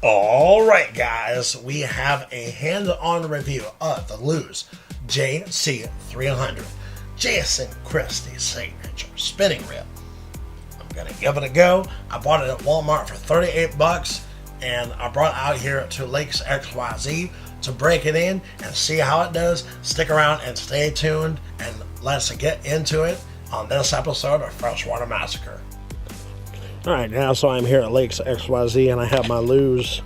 Alright guys, we have a hands-on review of the Lews JC300 Jason Christie signature spinning reel. I'm gonna give it a go. I bought it at Walmart for 38 bucks and I brought it out here to LAKESXYZ to break it in and see how it does. Stick around and stay tuned and let's get into it on this episode of Freshwater Massacre. Alright guys, so I'm here at LAKESXYZ and I have my Lews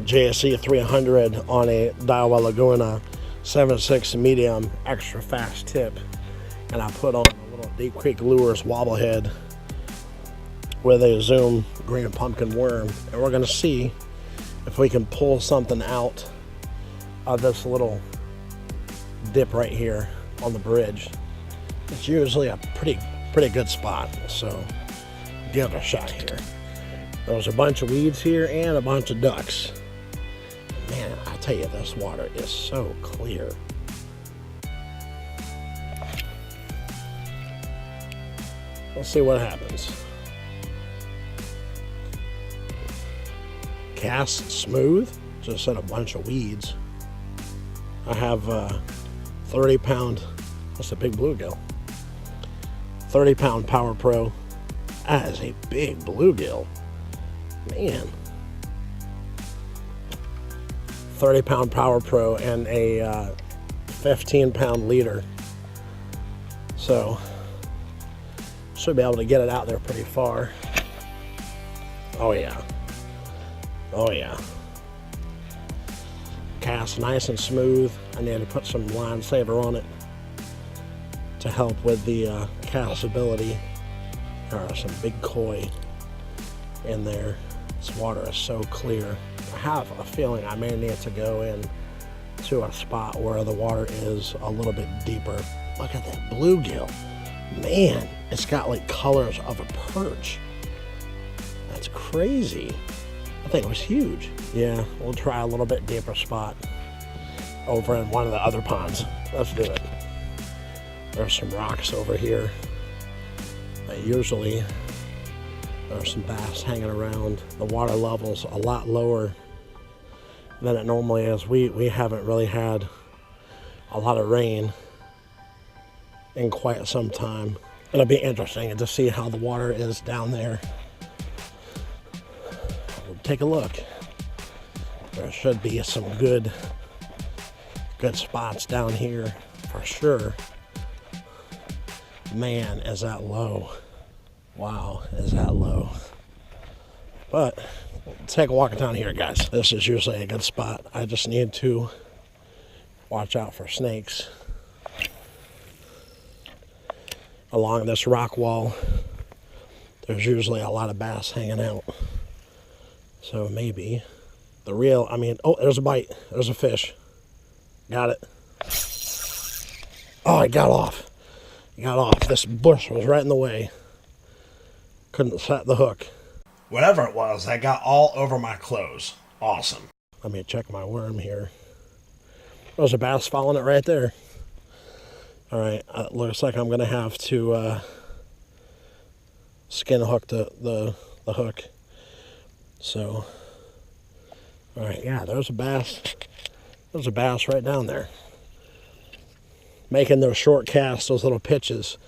JC300 on a Daiwa Laguna 7.6 medium extra fast tip, and I put on a little Deep Creek Lures wobble head with a Zoom green pumpkin worm, and we're going to see if we can pull something out of this little dip right here on the bridge. It's usually a pretty good spot, so give it a shot here. There's a bunch of weeds here and a bunch of ducks. Man, I tell you, this water is so clear. Let's see what happens. Cast smooth, just in a bunch of weeds. I have 30-pound, that's a big bluegill. 30-pound PowerPro. That is a big bluegill. Man. 30-pound PowerPro and a 15-pound leader. So, should be able to get it out there pretty far. Oh yeah. Oh yeah. Cast nice and smooth. I need to put some line saver on it to help with the castability. There are some big koi in there. This water is so clear. I have a feeling I may need to go in to a spot where the water is a little bit deeper. Look at that bluegill. Man, it's got like colors of a perch. That's crazy. I think it was huge. Yeah, we'll try a little bit deeper spot over in one of the other ponds. Let's do it. There's some rocks over here. Usually there's some bass hanging around. The water level's a lot lower than it normally is. We haven't really had a lot of rain in quite some time. It'll be interesting to see how the water is down there. We'll take a look. There should be some good spots down here for sure. Man, is that low. Wow, is that low. But we'll take a walk down here, guys. This is usually a good spot. I just need to watch out for snakes. Along this rock wall, there's usually a lot of bass hanging out. So maybe the reel, oh, there's a bite. There's a fish. Got it. Oh, it got off. Got off. This bush was right in the way. Couldn't set the hook. Whatever it was, I got all over my clothes. Awesome. Let me check my worm here. There's a bass following it right there. Alright, looks like I'm going to have to skin hook the hook. So, alright, yeah, there's a bass. There's a bass right down there. Making those short casts, those little pitches,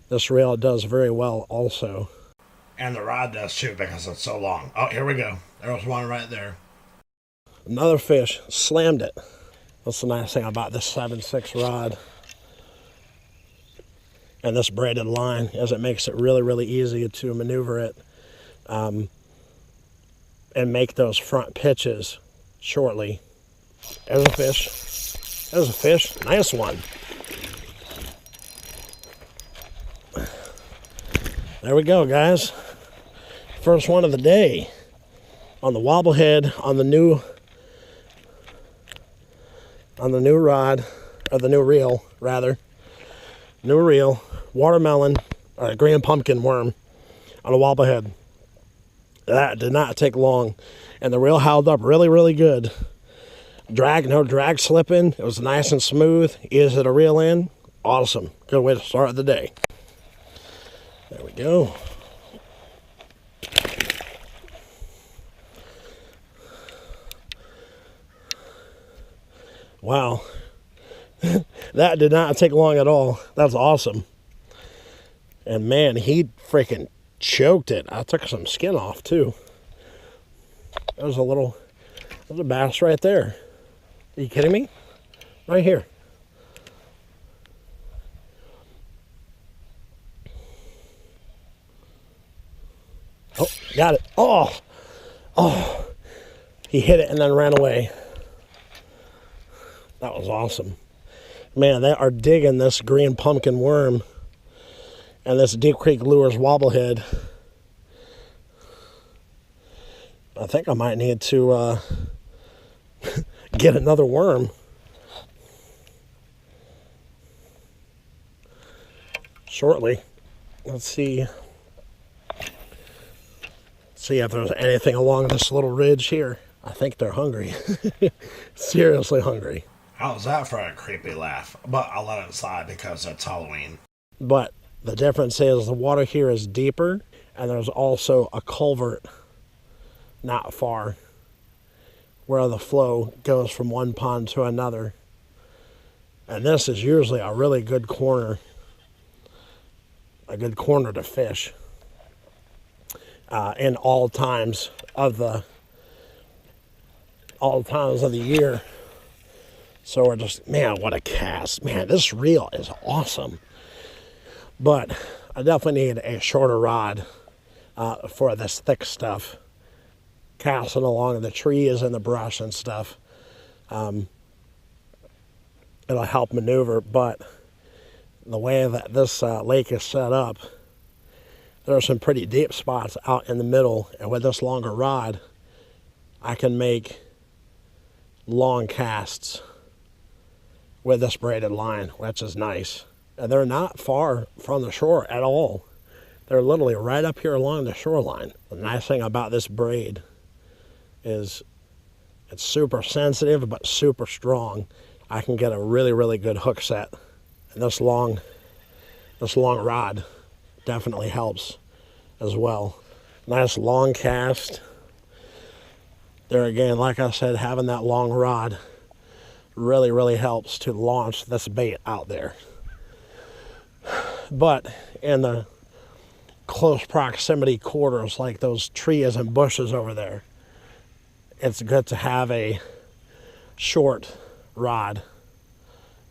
this reel does very well also. And the rod does too because it's so long. Oh, here we go. There's one right there. Another fish. Slammed it. That's the nice thing about this 7.6 rod and this braided line is it makes it really easy to maneuver it and make those front pitches shortly. There's a fish. There's a fish. Nice one. There we go, guys. First one of the day on the wobble head on the new rod, or the new reel rather. New reel, watermelon, or green pumpkin worm on a wobble head. That did not take long, and the reel held up really good. No drag slipping. It was nice and smooth. Easy to reel in. Awesome. Good way to start the day. There we go. Wow. That did not take long at all. That's awesome. And man, he freaking choked it. I took some skin off too. There's a bass right there. Are you kidding me? Right here. Oh, got it. Oh, he hit it and then ran away. That was awesome. Man, they are digging this green pumpkin worm and this Deep Creek Lures wobblehead. I think I might need to get another worm. Shortly. Let's see if there's anything along this little ridge here. I think they're hungry. Seriously hungry. How's that for a creepy laugh? But I'll let it slide because it's Halloween. But the difference is the water here is deeper, and there's also a culvert not far where the flow goes from one pond to another. And this is usually a really good corner, to fish in all times of the year. So we're just, man, what a cast. Man, this reel is awesome. But I definitely need a shorter rod for this thick stuff. Casting along the trees and the brush and stuff. It'll help maneuver, but the way that this lake is set up, there are some pretty deep spots out in the middle, and with this longer rod, I can make long casts with this braided line, which is nice. And they're not far from the shore at all. They're literally right up here along the shoreline. The nice thing about this braid is it's super sensitive but super strong. I can get a really, really good hook set. And this long rod definitely helps as well. Nice long cast. There again, like I said, having that long rod really, really helps to launch this bait out there. But in the close proximity quarters, like those trees and bushes over there, it's good to have a short rod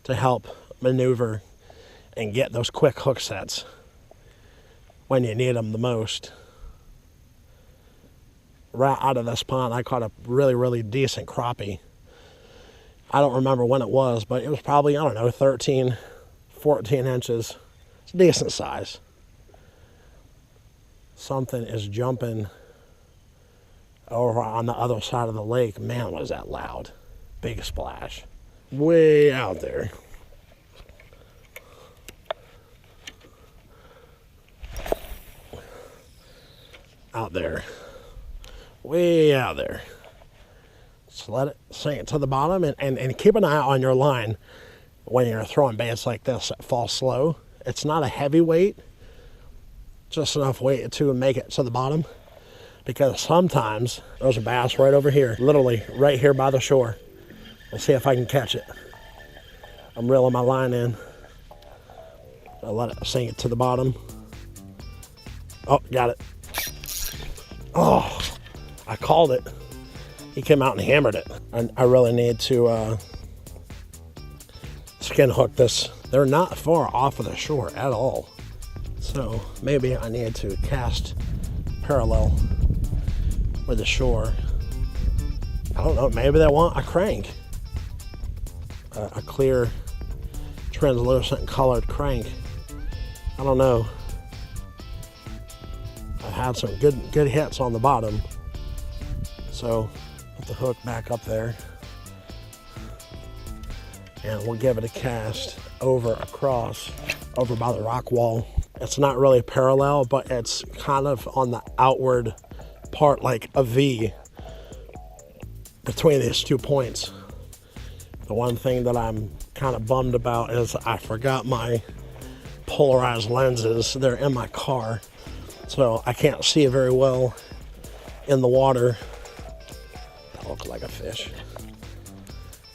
to help maneuver and get those quick hook sets when you need them the most. Right out of this pond, I caught a really, really decent crappie. I don't remember when it was, but it was probably, 13, 14 inches. It's a decent size. Something is jumping over on the other side of the lake. Man, was that loud. Big splash. Way out there. Out there. Way out there. Just let it sink to the bottom and keep an eye on your line when you're throwing baits like this that fall slow. It's not a heavy weight, just enough weight to make it to the bottom, because sometimes there's a bass right over here, literally right here by the shore. Let's see if I can catch it. I'm reeling my line in. I'll let it sink it to the bottom. Oh, got it. Oh, I called it. He came out and hammered it. I really need to skin hook this. They're not far off of the shore at all. So maybe I need to cast parallel with the shore. I don't know, maybe they want a crank. A clear, translucent colored crank. I don't know. I had some good hits on the bottom. So put the hook back up there. And we'll give it a cast across by the rock wall. It's not really parallel, but it's kind of on the outward part, like a V between these 2 points. The one thing that I'm kind of bummed about is I forgot my polarized lenses. They're in my car, so I can't see very well in the water. That looks like a fish.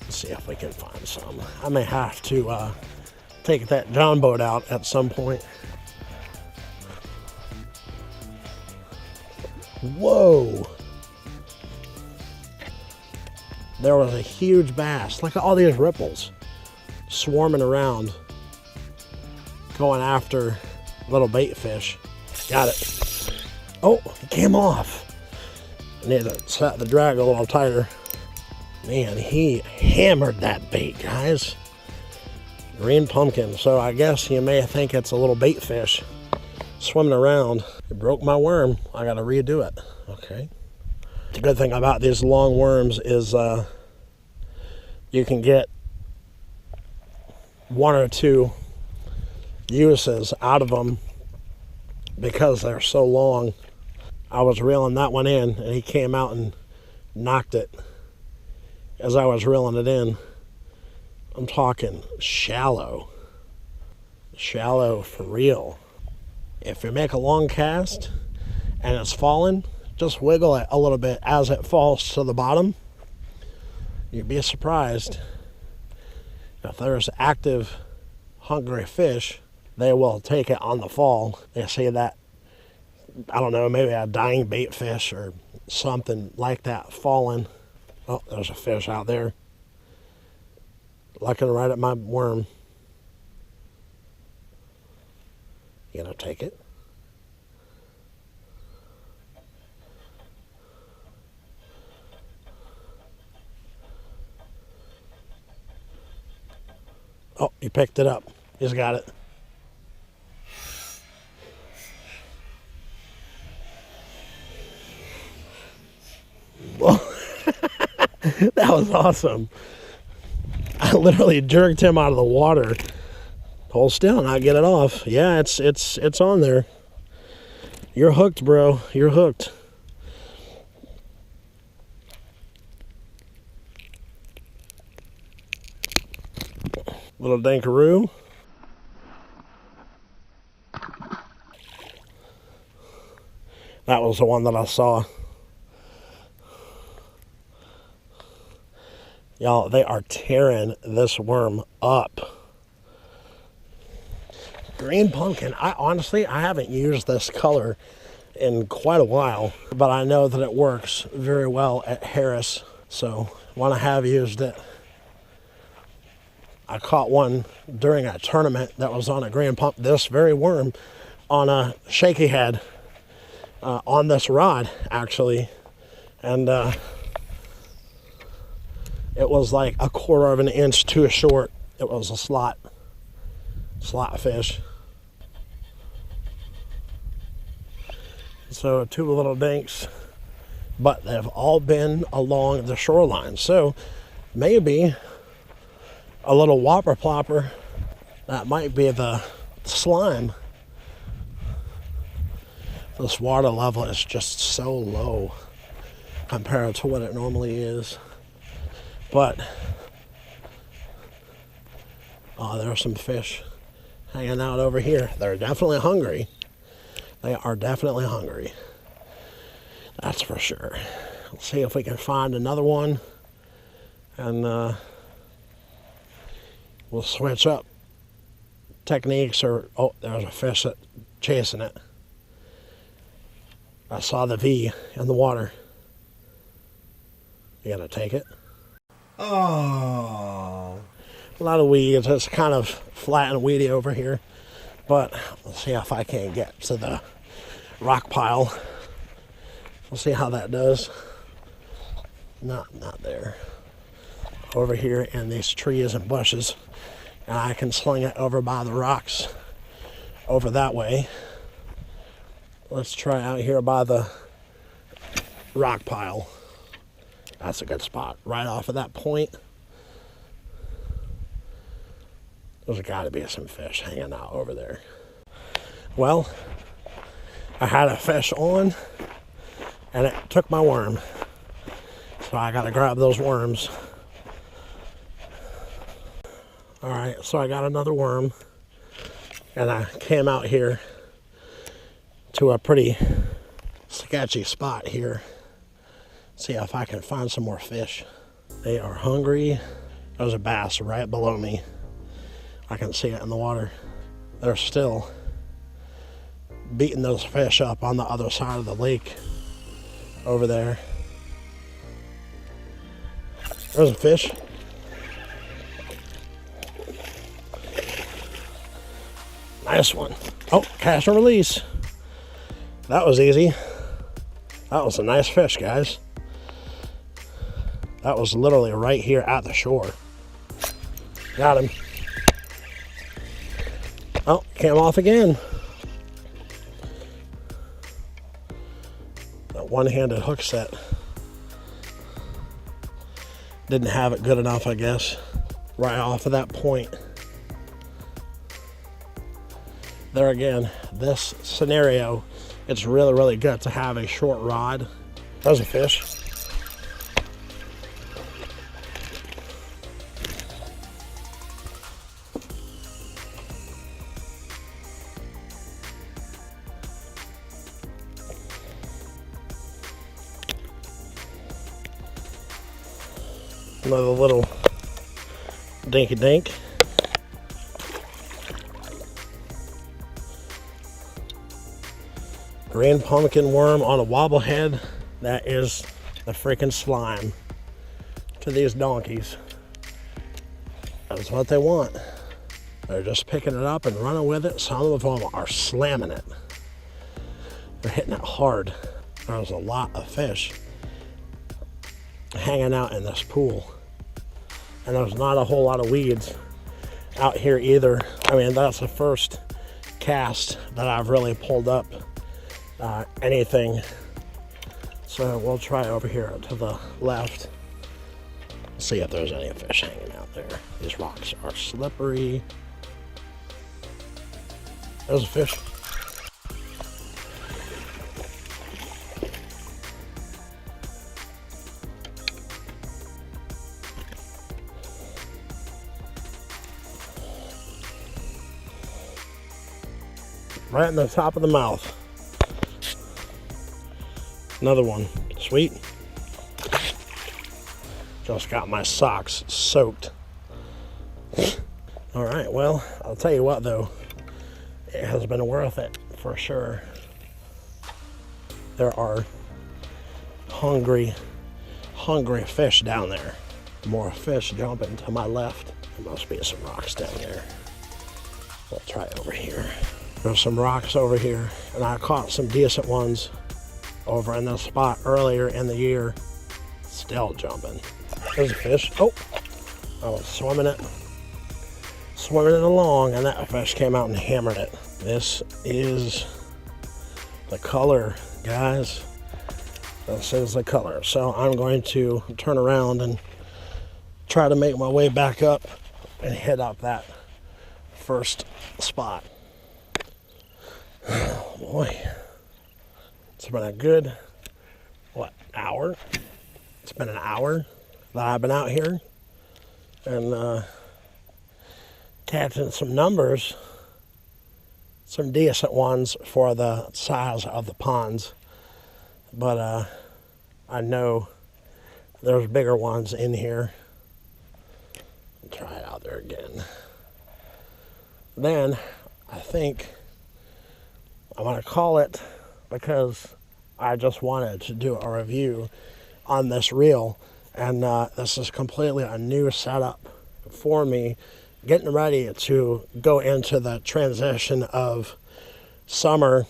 Let's see if we can find some. I may have to take that John boat out at some point. Whoa! There was a huge bass. Look at all these ripples swarming around, going after little bait fish. Got it. Oh, it came off. I need to set the drag a little tighter. Man, he hammered that bait, guys. Green pumpkin. So I guess you may think it's a little bait fish swimming around. It broke my worm. I gotta redo it. Okay. The good thing about these long worms is you can get one or two uses out of them because they're so long. I was reeling that one in and he came out and knocked it as I was reeling it in. I'm talking shallow. Shallow for real. If you make a long cast and it's falling, just wiggle it a little bit as it falls to the bottom. You'd be surprised. If there's active, hungry fish, they will take it on the fall. They see that, I don't know, maybe a dying bait fish or something like that falling. Oh, there's a fish out there looking right at my worm. You gonna take it? Oh, he picked it up. He's got it. Well, that was awesome. I literally jerked him out of the water. Hold still and I get it off. Yeah, it's on there. You're hooked, bro. You're hooked. Little dankaroo. That was the one that I saw. Y'all, they are tearing this worm up. Green pumpkin. I honestly haven't used this color in quite a while, but I know that it works very well at Harris. So when I have used it, I caught one during a tournament that was on a green pump, this very worm, on a shaky head, on this rod actually, and it was like a 1/4 of an inch too short. It was a slot fish. So 2 little dinks, but they've all been along the shoreline. So maybe a little whopper plopper, that might be the slime. This water level is just so low compared to what it normally is. But oh, there are some fish hanging out over here. They're definitely hungry. They are definitely hungry. That's for sure. Let's see if we can find another one, and we'll switch up techniques. Or oh, there's a fish that chasing it. I saw the V in the water. You gonna take it? Oh. A lot of weeds. It's kind of flat and weedy over here. But let's see if I can get to the rock pile. We'll see how that does. Not there. Over here in these trees and bushes. And I can sling it over by the rocks over that way. Let's try out here by the rock pile. That's a good spot. Right off of that point. There's got to be some fish hanging out over there. Well, I had a fish on and it took my worm. So I got to grab those worms. All right, so I got another worm and I came out here to a pretty sketchy spot here. See if I can find some more fish. They are hungry There's a bass right below me. I can see it in the water. They're still beating those fish up on the other side of the lake over there. There's a fish. Nice one. Oh, catch and release. That was easy. That was a nice fish, guys. That was literally right here at the shore. Got him. Oh, came off again. That one-handed hook set. Didn't have it good enough, I guess. Right off of that point. There again, this scenario, it's really, really good to have a short rod. There's a fish. Another little dinky dink. Green pumpkin worm on a wobblehead. That is the freaking slime to these donkeys. That's what they want. They're just picking it up and running with it. Some of them are slamming it. They're hitting it hard. There's a lot of fish hanging out in this pool. And there's not a whole lot of weeds out here either. I mean, that's the first cast that I've really pulled up anything. So we'll try over here to the left. See if there's any fish hanging out there. These rocks are slippery. There's a fish. Right in the top of the mouth. Another one. Sweet. Just got my socks soaked. All right, well, I'll tell you what though, it has been worth it for sure. There are hungry fish down there. More fish jumping to my left. There must be some rocks down there. We'll try over here. There's some rocks over here, and I caught some decent ones over in this spot earlier in the year. Still jumping. There's a fish. Oh, I was swimming it along, and that fish came out and hammered it. This is the color, guys. This is the color. So I'm going to turn around and try to make my way back up and hit up that first spot. Oh boy, it's been a good, hour? It's been an hour that I've been out here and catching some numbers, some decent ones for the size of the ponds. But I know there's bigger ones in here. I'll try it out there again. Then I think I'm going to call it, because I just wanted to do a review on this reel, and this is completely a new setup for me, getting ready to go into the transition of summer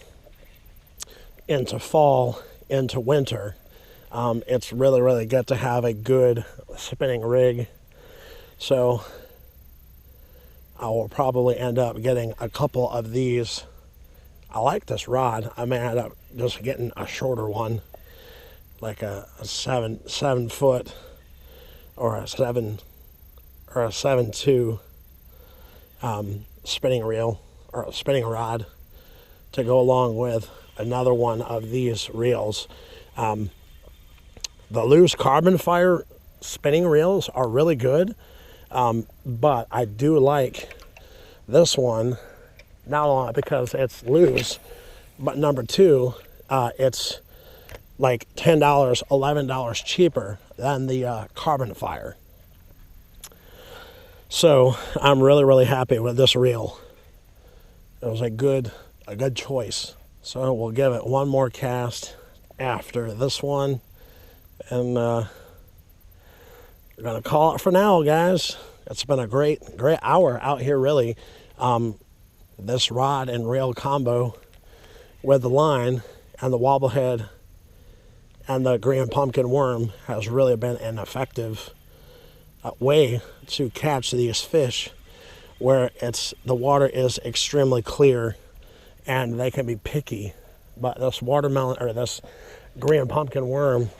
into fall into winter. It's really, really good to have a good spinning rig, so I will probably end up getting a couple of these. I like this rod. I may end up just getting a shorter one, like a 7 foot or a 7.2 spinning reel or a spinning rod to go along with another one of these reels. The Lews carbon fire spinning reels are really good, but I do like this one. Not only because it's Lews, but number two, it's like $10, $11 cheaper than the carbon fire. So I'm really happy with this reel. It was a good choice. So we'll give it one more cast after this one, and we're gonna call it for now, guys. It's been a great hour out here, really. This rod and reel combo with the line and the wobblehead and the green pumpkin worm has really been an effective way to catch these fish, where the water is extremely clear and they can be picky. But this watermelon, or this green pumpkin worm,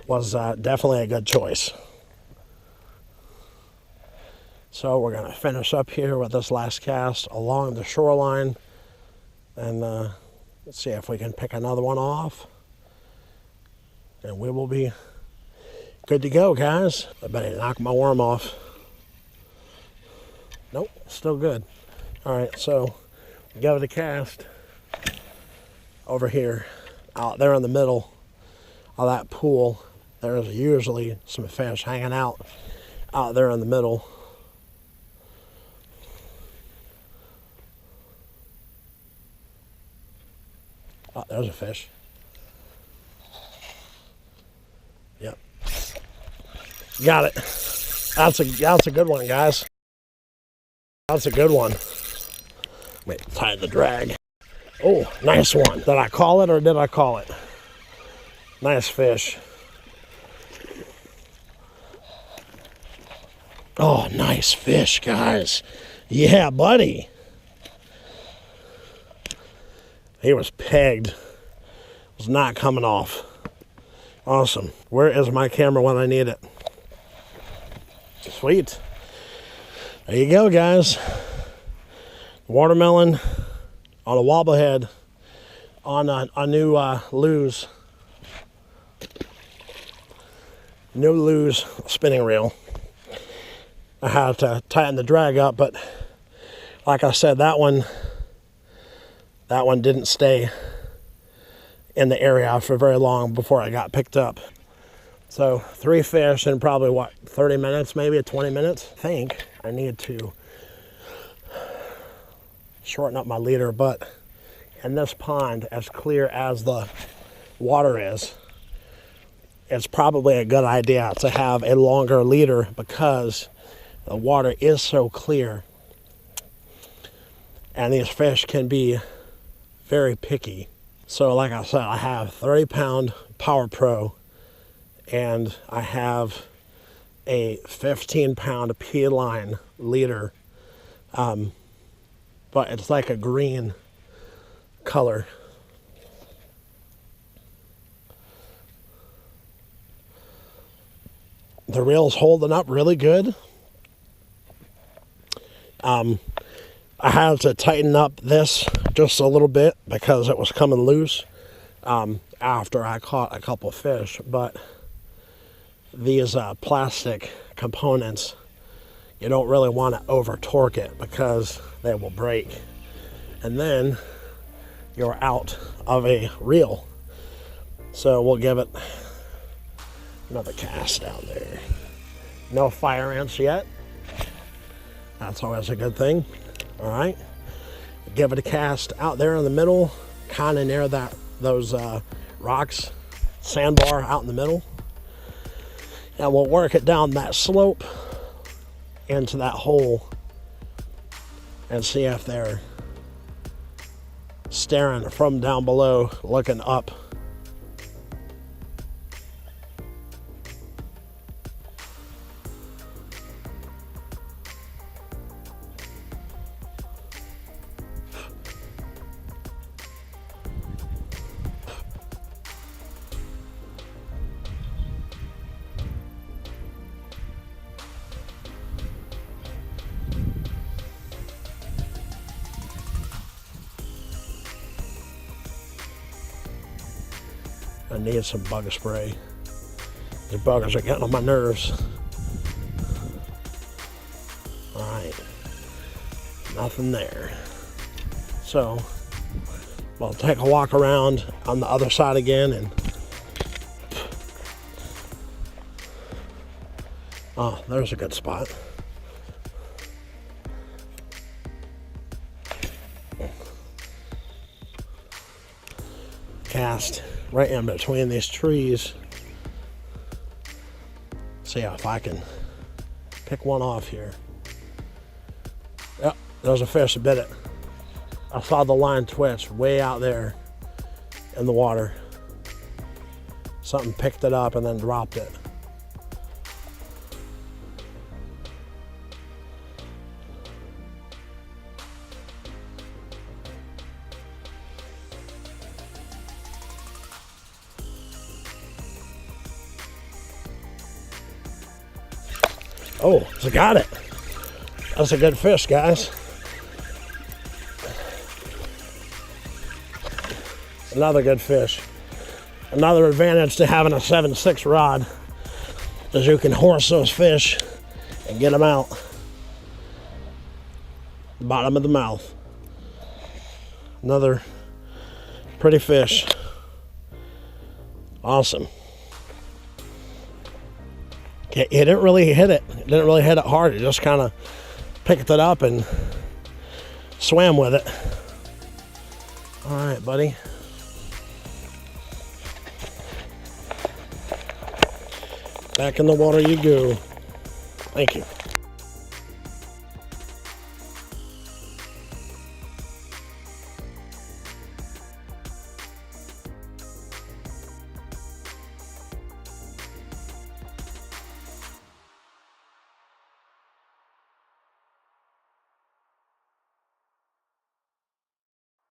was definitely a good choice. So we're gonna finish up here with this last cast along the shoreline, and let's see if we can pick another one off, and we will be good to go, guys. I better knock my worm off. Nope, still good. All right, so give it a cast over here, out there in the middle of that pool. There's usually some fish hanging out there in the middle. Oh, there's a fish. Yep. Got it. That's a good one, guys. That's a good one. Wait, tie the drag. Oh, nice one. Did I call it or did I call it? Nice fish. Oh, nice fish, guys. Yeah, buddy. He was pegged. Was not coming off. Awesome. Where is my camera when I need it? Sweet. There you go, guys. Watermelon on a wobblehead on a new Lews. New Lews spinning reel. I had to tighten the drag up, but like I said, that one didn't stay in the area for very long before I got picked up. So 3 fish in probably, what, 30 minutes, maybe 20 minutes? I think I need to shorten up my leader, but in this pond, as clear as the water is, it's probably a good idea to have a longer leader because the water is so clear and these fish can be very picky. So like I said, I have 30-pound PowerPro and I have a 15-pound P-line leader, but it's like a green color. The reel's holding up really good. I had to tighten up this just a little bit because it was coming loose after I caught a couple fish, but these plastic components, you don't really want to over torque it because they will break, and then you're out of a reel. So we'll give it another cast down there. No fire ants yet. That's always a good thing. All right, give it a cast out there in the middle, kind of near those rocks, sandbar out in the middle, and we'll work it down that slope into that hole and see if they're staring from down below, looking up. I need some bug spray. The buggers are getting on my nerves. All right, nothing there. So we'll take a walk around on the other side again, and oh, there's a good spot. cast right in between these trees. See if I can pick one off here. Yep, there's a fish that bit it. I saw the line twitch way out there in the water. Something picked it up and then dropped it. Oh, I got it. That's a good fish, guys. Another good fish. Another advantage to having a 7/6 rod is you can horse those fish and get them out. Bottom of the mouth. Another pretty fish. Awesome. It didn't really hit it. It didn't really hit it hard. It just kind of picked it up and swam with it. All right, buddy. Back in the water you go. Thank you.